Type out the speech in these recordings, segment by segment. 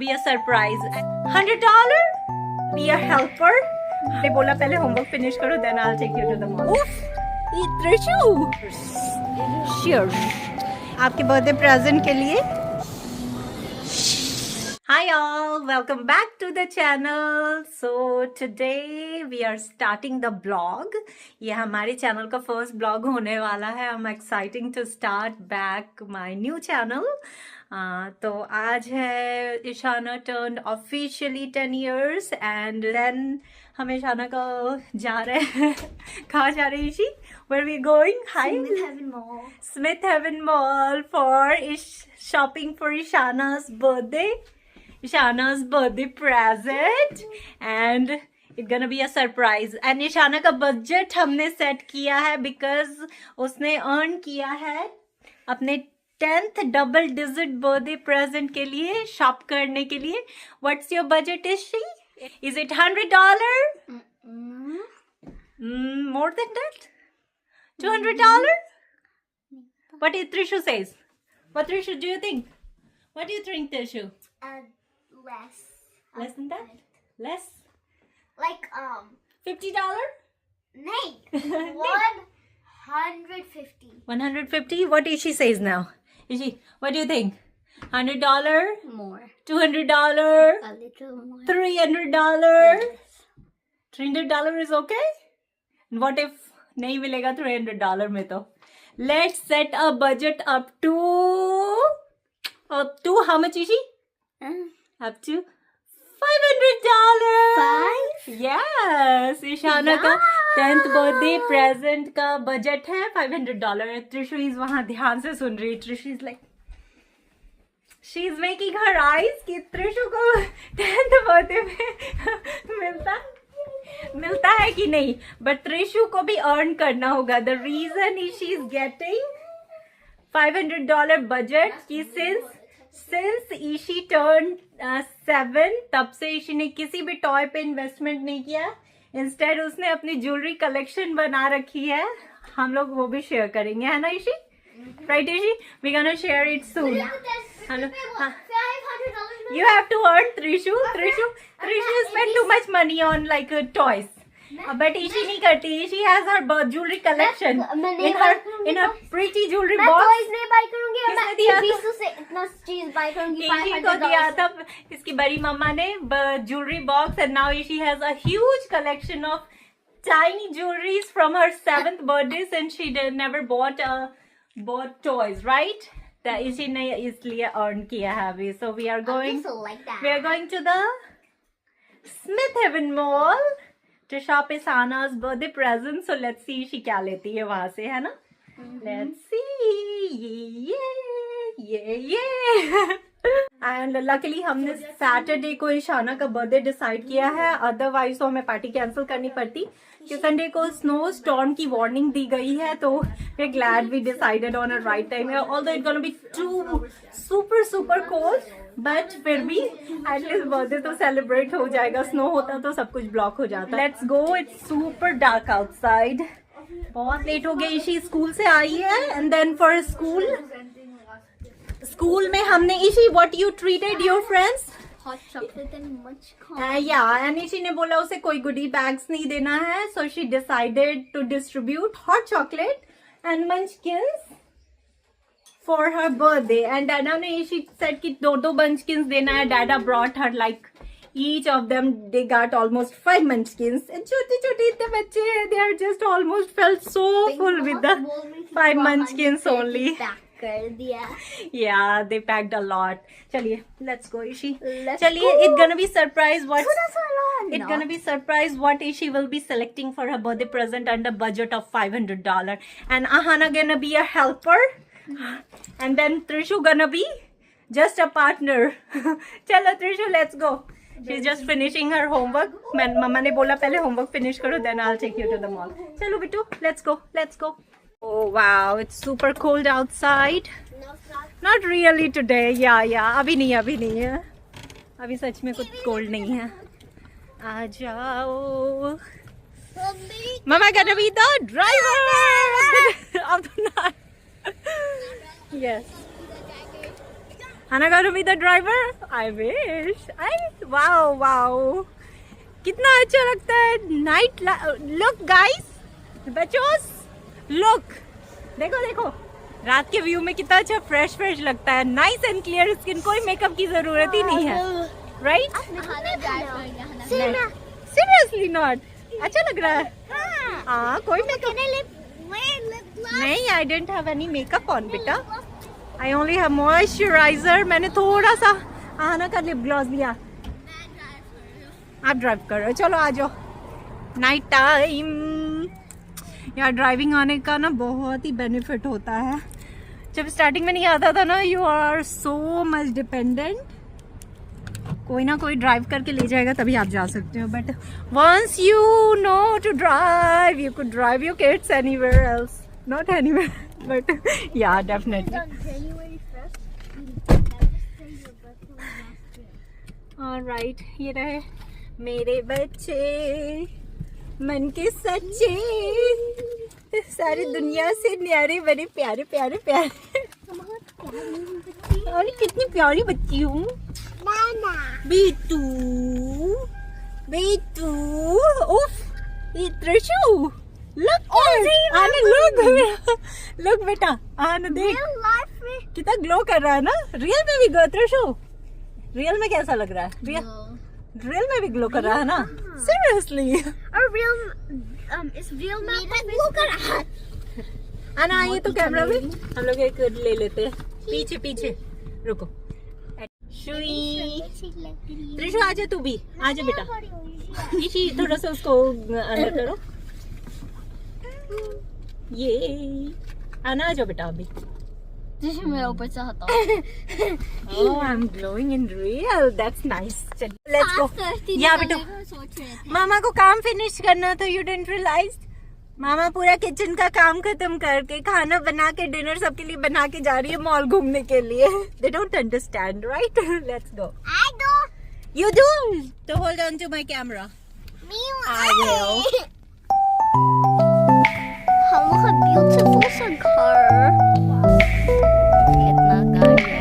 be a surprise. $100? Be a helper. ने बोला पहले होमवर्क फिनिश करो, then I'll take you to the mall. Trishu, cheers. आपके birthday present के लिए. Hi all, welcome back to the channel. So today we are starting the blog. ये हमारे channel का फर्स्ट ब्लॉग होने वाला है. I'm exciting to start back my new channel. तो आज है Ishana turned officially 10 years and then हम ईशाना का जा रहे हैं. कहाँ जा रहे हैं Ishi? Where we going? Hi. Smith Heaven Mall. Smith Heaven Mall for shopping for Ishana's birthday. Ishana's birthday present and it's gonna be a surprise. And Ishana का budget हमने set किया है because उसने earn किया है अपने 10th double digit birthday present के लिए shop करने के लिए. What's your budget, Ishi? Is it $100? More than that? $200? What did Trishu says? What Trishu do you think? What do you think, Trishu? Less. Less than that? Less? Like $50? nay. 150. 150? What Ishi says now? Ishi, what do you think? $100? More. $200? A little more. $300? $300 is okay? What if नहीं मिलेगा $300 में तो? Let's set a budget up to how much, Ishi? Up to $500. Five? Yes, Ishana का 10th birthday present का budget है $500. Trishu is वहां ध्यान से सुन रही. Trishu is like she is making her eyes कि त्रिशु को 10th बर्थडे में मिलता है कि नहीं. बट त्रिशु को भी अर्न करना होगा. The reason is she is getting $500 budget की सिंस ईशी टर्न 7 तब से ईशी ने किसी भी टॉय पे इन्वेस्टमेंट नहीं किया. इंस्टेड उसने अपनी ज्वेलरी कलेक्शन बना रखी है. हम लोग वो भी शेयर करेंगे, है ना Ishi? Right Ishi? We gonna share it soon. Hello, you have to earn. Trishu spend too much money on like toys. But Ishi नहीं करती. She has her jewelry collection in her pretty jewelry box. मैं toys नहीं buy करूँगी. किसने दिया था? बीसू से इतना चीज buy करूँगी. Ishi को दिया था इसकी बड़ी मम्मा ने jewelry box and now Ishi has a huge collection of tiny jewelries from her 7th birthday since she never bought toys, right? that Ishi ने इसलिए earn किया है अभी. So we are going to the Smith Heaven Mall to shop Ishana's birthday present. So let's see Ishi क्या लेती है वहां से, है ना? Let's see. Yeah. And luckily हमने सैटरडे को ईशाना का बर्थडे डिसाइड किया है. अदरवाइज तो हमें पार्टी कैंसिल करनी पड़ती कि संडे को स्नो स्टॉर्म की वार्निंग दी गई है. तो we are glad we decided on a right time. Although it gonna be too super cold but फिर भी एटलीस्ट बर्थडे तो सेलिब्रेट हो जाएगा. स्नो होता तो सब कुछ ब्लॉक हो जाता. Let's go. It's super dark outside. बहुत लेट हो गई. इशी स्कूल से आई है एंड देन फॉर स्कूल में हमने Ishi what you treated your friends? hot chocolate and much corn. And Ishi ने बोला उसे कोई गुडी बैग्स नहीं देना है. So she decided to distribute hot chocolate and munchkins for her birthday. And dada ने इशी सेड कि दो मंचकिंस देना है. Dada brought her like each of them they got almost 5 munchkins. And छोटे इतने बच्चे हैं. They are just almost felt so full with the 5 munchkins only. कर दिया. Yeah, they packed a lot. चलिए, let's go, Ishi. चलिए, it's gonna be surprise what. It's gonna be surprise what Ishi will be selecting for her birthday present under budget of $500. And Ahana gonna be a helper, and then Trishu gonna be just a partner. चलो Trishu, let's go. She's just finishing her homework. मम्मा ने बोला पहले homework finish करो, then I'll take you to the mall. चलो Bittu, let's go. Oh wow, it's super cold outside. No, it's not. Not really today. Yeah. अभी नहीं है. अभी सच में कुछ cold नहीं है. आ जाओ. Mama gonna be the driver of the night. Yes. Anna gonna be the driver? I wish. Wow, wow. कितना अच्छा लगता है नाइट। लुक गाइस, बच्चोस, लुक, देखो देखो रात के व्यू में कितना अच्छा फ्रेश फ्रेश लगता है। नाइस एंड क्लियर स्किन, कोई मेकअप की जरूरत ही नहीं है, राइट? सीरियसली नॉट, अच्छा लग रहा है। हाँ, कोई मेकअप नहीं। I don't have any makeup on बेटा, आई ओनली हैव मॉइस्चराइजर। मैंने थोड़ा सा आना का लिप ग्लॉस लिया। आप ड्राइव कर रहे हो, चलो आ जाओ। नाइट टाइम यार ड्राइविंग आने का ना बहुत ही बेनिफिट होता है। जब स्टार्टिंग में नहीं आता था ना, you are so much dependent, कोई ना कोई ड्राइव करके ले जाएगा तभी आप जा सकते हो। But once you know to drive, you could drive your kids anywhere else, not anywhere but yeah definitely. Alright, ये रहे मेरे बच्चे, मन के सच्चे, सारी दुनिया से न्यारे बड़े प्यारे प्यारे प्यारे। और कितनी प्यारी बच्ची हूँ बेटू, बेटू। उफ, ये त्रिशु, लुक आने, लुक बेटा, आने देख कितना ग्लो कर रहा है ना। रियल में भी ग्लो, त्रिशु रियल में कैसा लग रहा है? रियल में भी ग्लो कर रहा है ना, सीरियसली। और इस रियल में ग्लो कर रहा है। आना, ये तो कैमरा में हम लोग एक ले लेते हैं। पीछे पीछे रुको। शुई, त्रिशु आजा, तू भी आजा बेटा। इसी थोड़ा सा उसको अंदर करो। ये आना, आ जाओ बेटा अभी। मैं ऊपर से हटाऊं। Oh, I'm glowing in real. That's nice. चलिए, let's go. या बेटा, मामा को काम फिनिश करना तो you didn't realize. मामा पूरा किचन का काम खत्म करके खाना बना के डिनर सबके लिए बना के जा रही है मॉल घूमने के लिए। They don't understand, right? Let's go. I do. You do. So hold on to my camera. I will. Oh, look how beautiful some car. कितना गाड़ी है।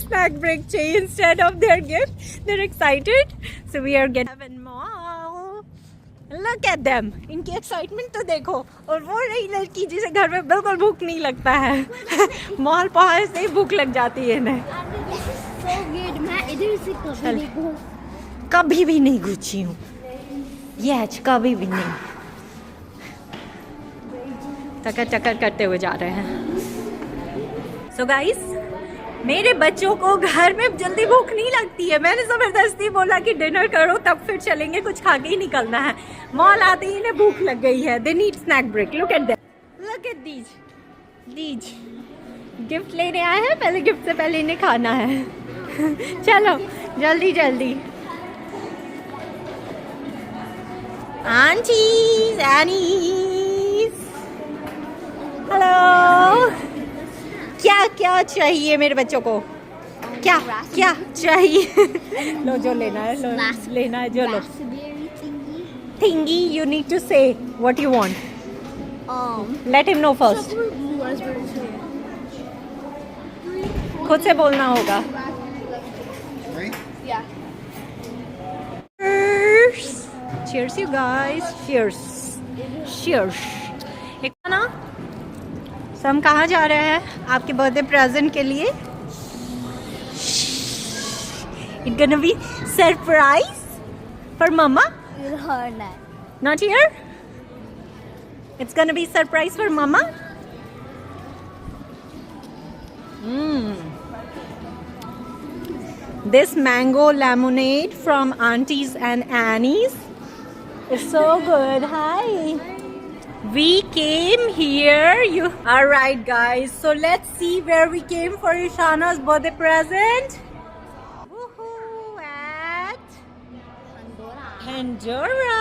Snack break चाहिए instead of their gift. They're excited, so we are getting mall. Look at them. इनकी excitement तो देखो। और वो रही लड़की जिसे घर में बिल्कुल भूख नहीं लगता है। मॉल पहुंच से ही भूख लग जाती है इन्हें। So weird. मैं इधर से कभी भी नहीं घुसी हूँ, ये आज कभी भी नहीं। टकर टकर करते हुए जा रहे हैं। So guys, मेरे बच्चों को घर में जल्दी भूख नहीं लगती है। मैंने जबरदस्ती बोला कि डिनर करो तब फिर चलेंगे, कुछ खा के ही निकलना है। मॉल आते ही इन्हें भूख लग गई है। They need snack break. Look at that, look at these gift लेने आए हैं। पहले गिफ्ट से पहले इन्हें खाना है। चलो जल्दी जल्दी। Aunties, Annie's, hello. क्या क्या चाहिए मेरे बच्चों को? क्या क्या चाहिए? लो जो लेना है, लो लेना है जो लो। Thingy, you need to say what you want. Let him know first. खुद से बोलना होगा। Cheers you guys. Cheers. Cheers. एक ना, हम कहाँ जा रहे हैं आपके बर्थडे प्रेजेंट के लिए? It's gonna be surprise for mama. Not here. It's gonna be surprise for mama. This mango lemonade from Aunties and Annie's is so good. Hi. We came here. All right, guys. So let's see where we came for Ishana's birthday present. Woohoo! At Pandora.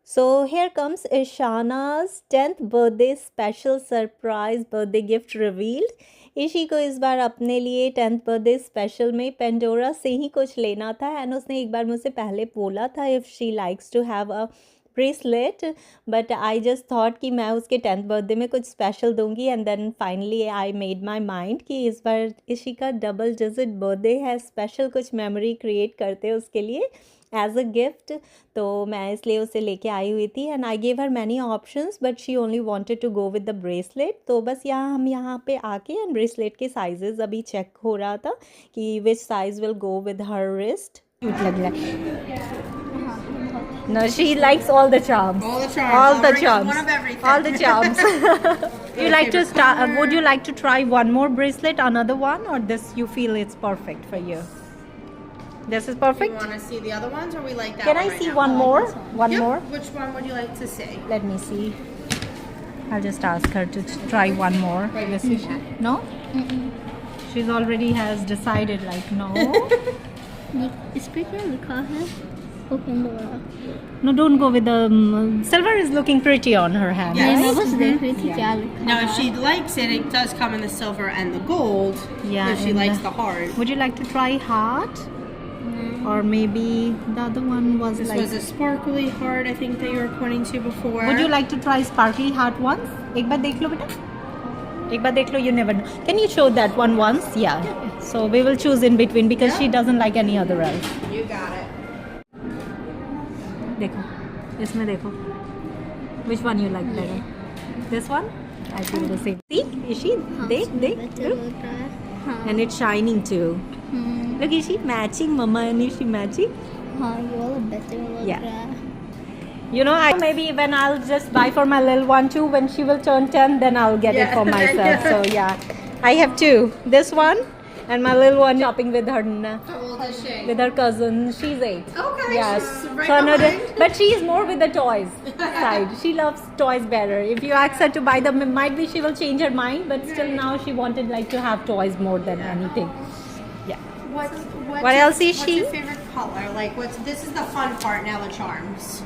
So here comes Ishana's 10th birthday special surprise birthday gift revealed. ईशी को इस बार अपने लिए 10th birthday special में Pandora से ही कुछ लेना था and उसने एक बार मुझसे पहले बोला था if she likes to have a bracelet, but I just thought कि मैं उसके 10th बर्थडे में कुछ स्पेशल दूंगी and then finally I made my mind कि इस बार ईशी का डबल डिजिट बर्थडे है, स्पेशल कुछ मेमोरी क्रिएट करते हैं उसके लिए एज अ गिफ्ट. तो मैं इसलिए उसे लेके आई हुई थी and I gave her many options but she only wanted to go with the bracelet. तो बस हम यहाँ पे आके एंड ब्रेसलेट के साइजेस अभी चेक हो रहा था कि which size will go with her wrist. Cute लग रहा है. No, she likes all the charms. All the charms. All the I'll bring charms. one of everything. All the charms. You like to start? Would you like to try one more bracelet, another one, or this you feel it's perfect for you? This is You perfect. want to see the other ones, or we like that Can I one right see now? one more? One Yep. more. Which one would you like to see? Let me see. I'll just ask her to try one more. This is no. She's already has decided. Like no. इस पे क्या लिखा है? Pandora. No, don't go with the silver. Is looking pretty on her hand. Yes. मैं बस देख रही थी क्या लिखा Now, if she likes it, it does come in the silver and the gold. Yeah, If she and likes the heart. Would you like to try heart? Or maybe the other one was This like. was a sparkly heart, I think that you were pointing to before. Would you like to try sparkly heart once? एक बार देख लो बेटा. एक बार देख लो. You never know. Can you show that one once? Yeah. So we will choose in between because she doesn't like any other else. You got it. देखो. इसमें देखो. Which one you like better? This one? I feel the same. See, Ishi, देख. better Look. लग रहा है. हाँ. And it's shining too. Look, Ishi, matching. Mama and Ishi matching. हाँ, ये वाला better लग Yeah. रहा है. You know, maybe when I'll just buy for my little one too, when she will turn 10, then I'll get it for myself. So yeah, I have two. This one and my little one shopping with her How old is she? with her cousin. She's 8. Okay, Yes. she's right So another, behind. but she's more with the toys side. She loves toys better. If you ask her to buy them, it might be she will change her mind. But still, now she wanted like to have toys more than anything. Yeah. What else is What's she? your favorite color? Like, this is the fun part now, the charms.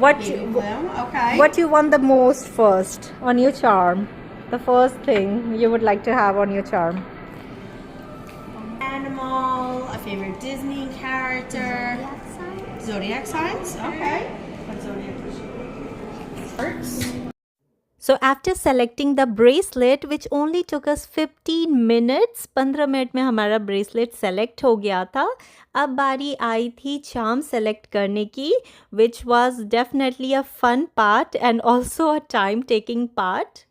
What? Baby blue, okay. What you want the most first on your charm? The first thing you would like to have on your charm? Animal, a favorite Disney character. Zodiac signs? Okay. What zodiac is she? Hearts. So after selecting the bracelet, which only took us 15 minutes, 15 minute में हमारा bracelet select हो गया था. अब बारी आई थी charm select करने की, which was definitely a fun part and also a time-taking part.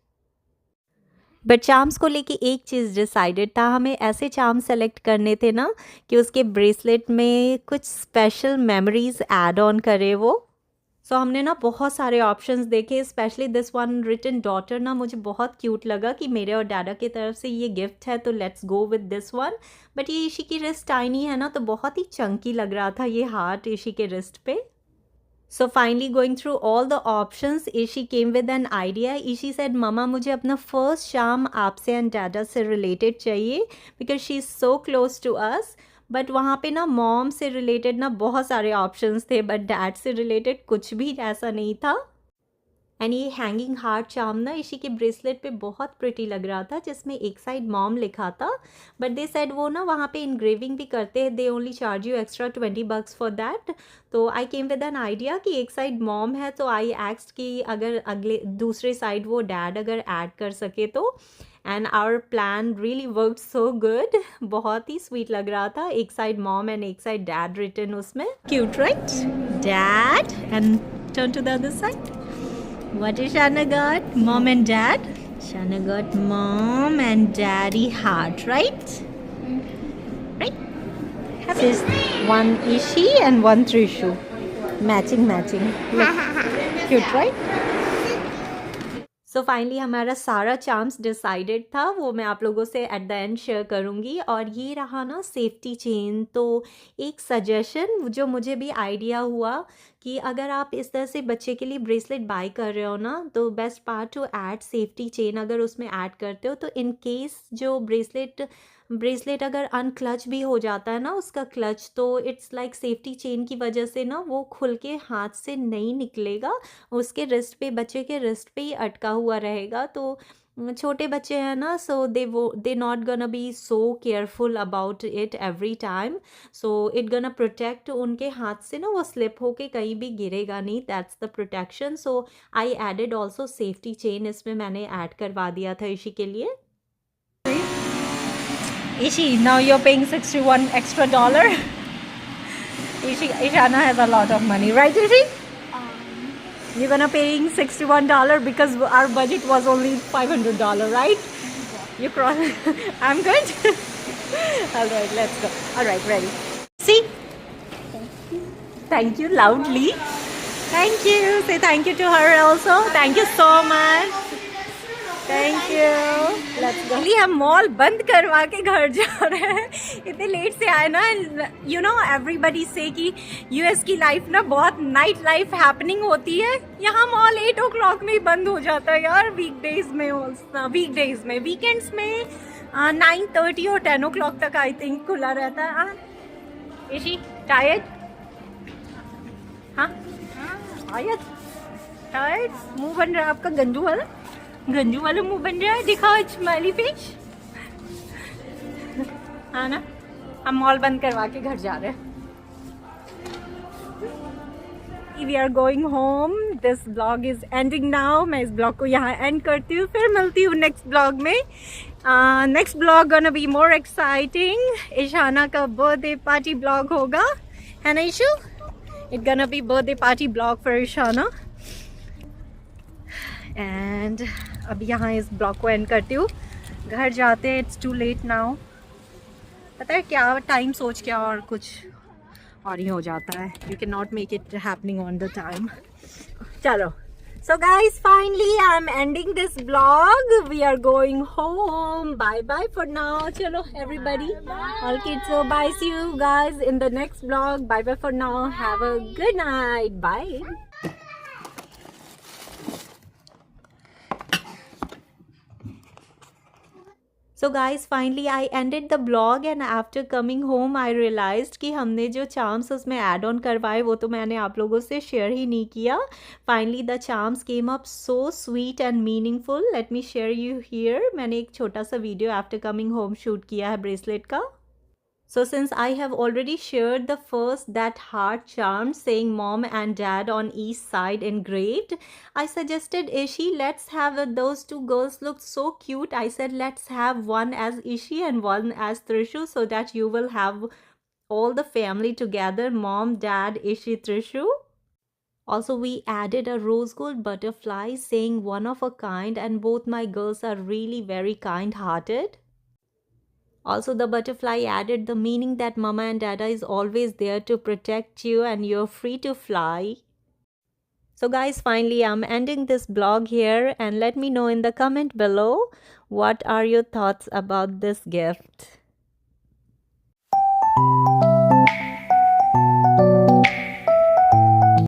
But charms को लेके एक चीज़ डिसाइडेड था, हमें ऐसे चार्म सेलेक्ट करने थे ना कि उसके ब्रेसलेट में कुछ स्पेशल मेमोरीज ऐड ऑन करे वो. सो हमने ना बहुत सारे ऑप्शंस देखे, specially this one written daughter ना मुझे बहुत क्यूट लगा कि मेरे और डैडा की तरफ से ये गिफ्ट है तो let's go with this one. But ये ईशी की रिस्ट टाइनी है ना तो बहुत ही चंकी लग रहा था ये हार्ट ईशी के रिस्ट पे. So finally going through all the options, Ishi came with an idea. Ishi said, "Mama, मुझे अपना first charm आपसे and Dada से related चाहिए because she is so close to us." But वहाँ पे ना मॉम से related ना बहुत सारे options थे, but डैड से related कुछ भी ऐसा नहीं था. एंड ये हैंगिंग हार्ट चार्म ना इसी के ब्रेसलेट पे बहुत प्रिटी लग रहा था, जिसमें एक साइड मॉम लिखा था. बट दे सेड वो ना वहाँ पे इनग्रेविंग भी करते हैं, they only charge you extra $20 for that. तो आई केम विद एन आइडिया कि एक साइड मॉम है, तो आई एक्स्ड कि अगर अगले दूसरे साइड वो डैड अगर ऐड कर सके तो. And our plan really work so good, बहुत ही स्वीट लग रहा था. एक साइड मॉम एंड एक साइड डैड रिटन उसमें. Cute right? Dad and turn to the other side. What is Shana got? Mom and dad? Shana got mom and daddy heart, right? Right? This is one Ishi and one Trishu. Matching. Look. Cute, right? So finally हमारा सारा charms decided था, वो मैं आप लोगों से at the end share करूँगी। और ये रहा ना सेफ्टी चेन। तो एक सजेशन जो मुझे भी आइडिया हुआ कि अगर आप इस तरह से बच्चे के लिए ब्रेसलेट बाय कर रहे हो ना, तो best part two add safety chain. अगर उसमें ऐड करते हो तो इन केस जो ब्रेसलेट अगर अनक्लच भी हो जाता है ना उसका क्लच, तो इट्स लाइक सेफ्टी चेन की वजह से ना वो खुल के हाथ से नहीं निकलेगा, उसके रिस्ट पे, बच्चे के रिस्ट पे ही अटका हुआ रहेगा। तो छोटे बच्चे हैं ना, so they not gonna be so careful about it every time, so it gonna protect उनके हाथ से ना, वो स्लिप होके कहीं भी गिरेगा नहीं। That's the protection. So I added also safety chain, इसमें मैंने ऐड करवा दिया था इसी के लिए। Ishi, now you're paying $61 extra. Ishana has a lot of money, right, Ishi? You're gonna paying $61 because our budget was only $500, right? You cross. I'm good. All right, let's go. All right, ready. See? Thank you loudly. Thank you. Say thank you to her also. Thank you so much. Thank you. Let's go. हम mall बंद करवा के घर जा रहे हैं, इतने late से आए ना। यू नो एवरीबडी से कि यूएस की लाइफ ना बहुत नाइट लाइफ हैपनिंग होती है। यहाँ मॉल 8 o'clock में ही बंद हो जाता है यार, वीकडेज में वीकेंड्स में 9:30 और 10 o'clock तक आई थिंक खुला रहता है। इशी टायर्ड? हाँ टायर्ड। मुंह बन रहा है आपका गंजू वाला मुंह बन रहा है। दिखाओ स्माइली फेस। हाँ ना, हम मॉल बंद करवा के घर जा रहे हैं। We are going home. This vlog is ending now. मैं इस ब्लॉग को यहाँ एंड करती हूँ, फिर मिलती हूँ नेक्स्ट ब्लॉग में। Next blog gonna be more exciting. Ishana का बर्थडे पार्टी ब्लॉग होगा, है ना Ishu? It's gonna be birthday party vlog for Ishana. And अब यहाँ इस ब्लॉग को एंड करती हूँ, घर जाते हैं। It's too late now. पता है क्या, टाइम सोच के और कुछ और ही हो जाता है। You can not make it happening on the time. चलो, so guys finally I am ending this blog. We are going home. Bye bye for now. चलो everybody, all kids, so bye, see you guys in the next blog. Bye bye for now, have a good night, bye. So guys, finally I ended the vlog and after coming home I realized कि हमने जो charms उसमें add on करवाए वो तो मैंने आप लोगों से share ही नहीं किया। Finally the charms came up so sweet and meaningful. Let me share you here. मैंने एक छोटा सा video after coming home shoot किया है bracelet का। So since I have already shared the first, that heart charm saying mom and dad on each side engraved, I suggested Ishi, let's have those two girls looked so cute. I said let's have one as Ishi and one as Trishu, so that you will have all the family together, mom, dad, Ishi, Trishu. Also we added a rose gold butterfly saying one of a kind, and both my girls are really very kind hearted. Also, the butterfly added the meaning that Mama and Dada is always there to protect you and you're free to fly. So guys, finally I'm ending this vlog here, and let me know in the comment below what are your thoughts about this gift.